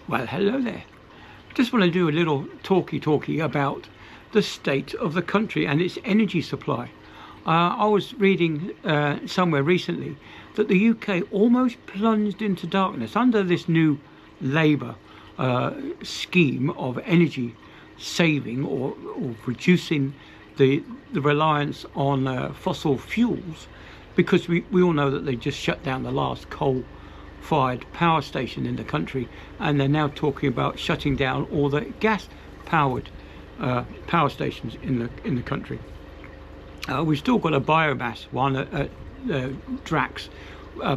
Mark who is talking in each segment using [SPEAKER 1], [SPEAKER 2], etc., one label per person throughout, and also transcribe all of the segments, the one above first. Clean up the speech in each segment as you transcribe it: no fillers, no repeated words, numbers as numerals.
[SPEAKER 1] Well, hello there. Just want to do a little talky about the state of the country and its energy supply. I was reading somewhere recently that the UK almost plunged into darkness under this new Labour scheme of energy saving or reducing the reliance on fossil fuels, because we all know that they just shut down the last coal-fired power station in the country, and they're now talking about shutting down all the gas-powered power stations in the country. We've still got a biomass one at Drax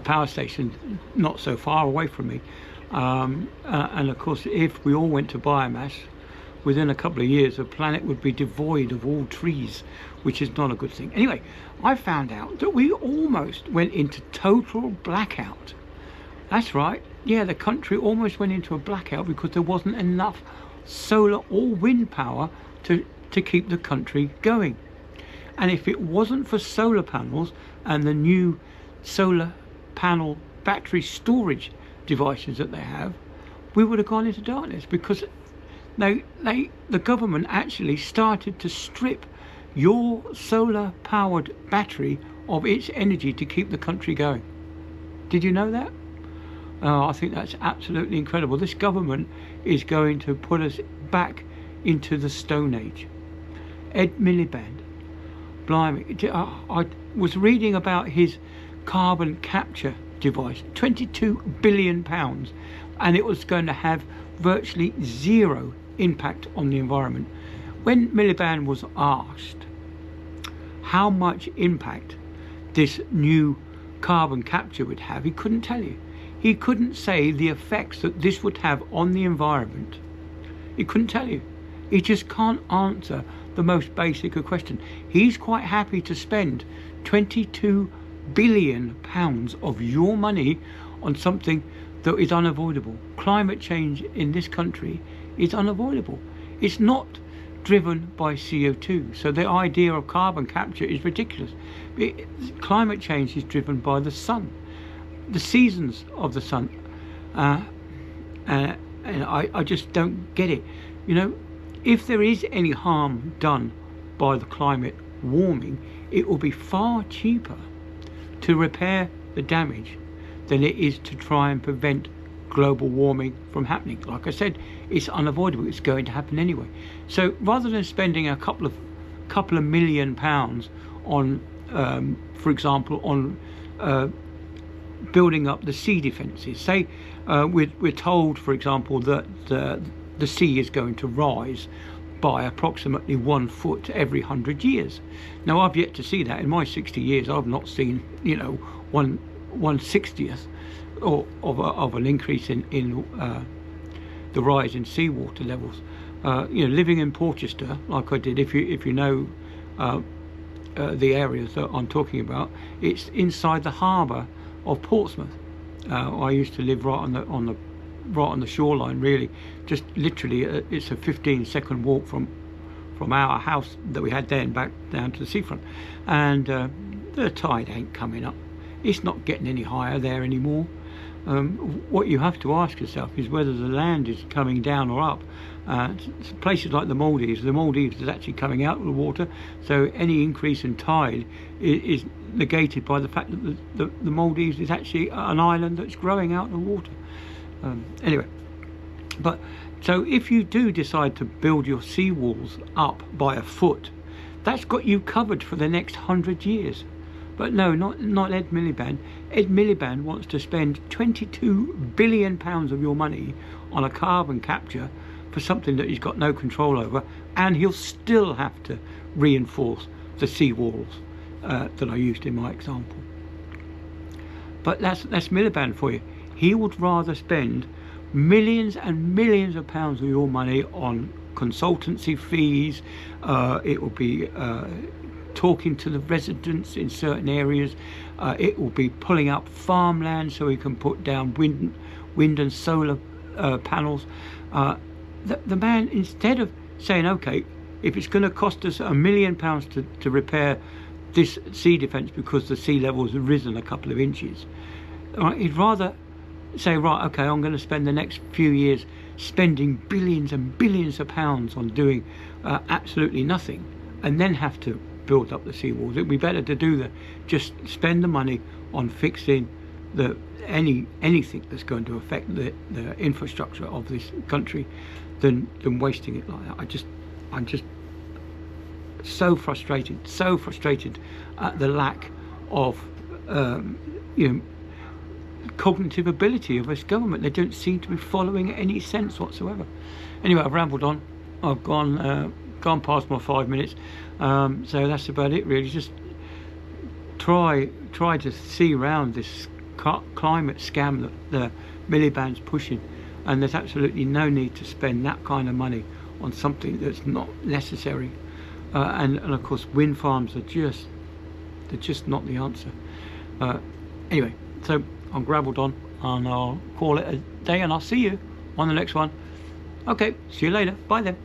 [SPEAKER 1] power station, not so far away from me, and of course, if we all went to biomass, within a couple of years the planet would be devoid of all trees, which is not a good thing. Anyway, I found out that we almost went into total blackout. That's right, yeah, the country almost went into a blackout because there wasn't enough solar or wind power to keep the country going. And if it wasn't for solar panels and the new solar panel battery storage devices that they have, we would have gone into darkness, because the government actually started to strip your solar powered battery of its energy to keep the country going. Did you know that? I think that's absolutely incredible. This government is going to put us back into the Stone Age. Ed Miliband, blimey, I was reading about his carbon capture device, £22 billion, and it was going to have virtually zero impact on the environment. When Miliband was asked how much impact this new carbon capture would have, he couldn't tell you. He couldn't say the effects that this would have on the environment. He couldn't tell you. He just can't answer the most basic of question. He's quite happy to spend £22 billion of your money on something that is unavoidable. Climate change in this country is unavoidable. It's not driven by CO2, so the idea of carbon capture is ridiculous. Climate change is driven by the sun, the seasons of the sun, and I just don't get it. You know, if there is any harm done by the climate warming, it will be far cheaper to repair the damage than it is to try and prevent global warming from happening. Like I said, it's unavoidable. It's going to happen anyway. So rather than spending a couple of £1 million on, for example, on building up the sea defences, say we're told, for example, that the sea is going to rise by approximately 1 foot every 100 years. Now, I've yet to see that. In my 60 years, I've not seen, 1/60th of an increase in the rise in seawater levels. Living in Porchester, like I did, if you know the areas that I'm talking about, it's inside the harbour of Portsmouth. I used to live right on the shoreline, really. Just literally, it's a 15-second walk from our house that we had then back down to the seafront, and the tide ain't coming up. It's not getting any higher there anymore. What you have to ask yourself is whether the land is coming down or up. Places like the Maldives is actually coming out of the water, so any increase in tide is negated by the fact that the Maldives is actually an island that's growing out of the water. Anyway, but so if you do decide to build your seawalls up by a foot, that's got you covered for the next 100 years. But no, not Ed Miliband. Ed Miliband wants to spend £22 billion of your money on a carbon capture for something that he's got no control over, and he'll still have to reinforce the seawalls that I used in my example. But that's Miliband for you. He would rather spend millions and millions of pounds of your money on consultancy fees. It will be talking to the residents in certain areas. It will be pulling up farmland so he can put down wind and solar panels. The man, instead of saying, okay, if it's going to cost us £1 million to repair this sea defence because the sea level has risen a couple of inches, he'd rather say, right, okay, I'm going to spend the next few years spending billions and billions of pounds on doing absolutely nothing, and then have to build up the seawalls. It'd be better to do just spend the money on fixing anything that's going to affect the infrastructure of this country than wasting it like that. I'm just so frustrated at the lack of cognitive ability of this government. They don't seem to be following any sense whatsoever. Anyway, I've rambled on. I've gone past my 5 minutes, so that's about it really. Just try to see around this climate scam that the miliband's pushing, and there's absolutely no need to spend that kind of money on something that's not necessary. And of course, wind farms are just not the answer. Anyway, so I've grabbled on, and I'll call it a day, and I'll see you on the next one. Okay, see you later. Bye then.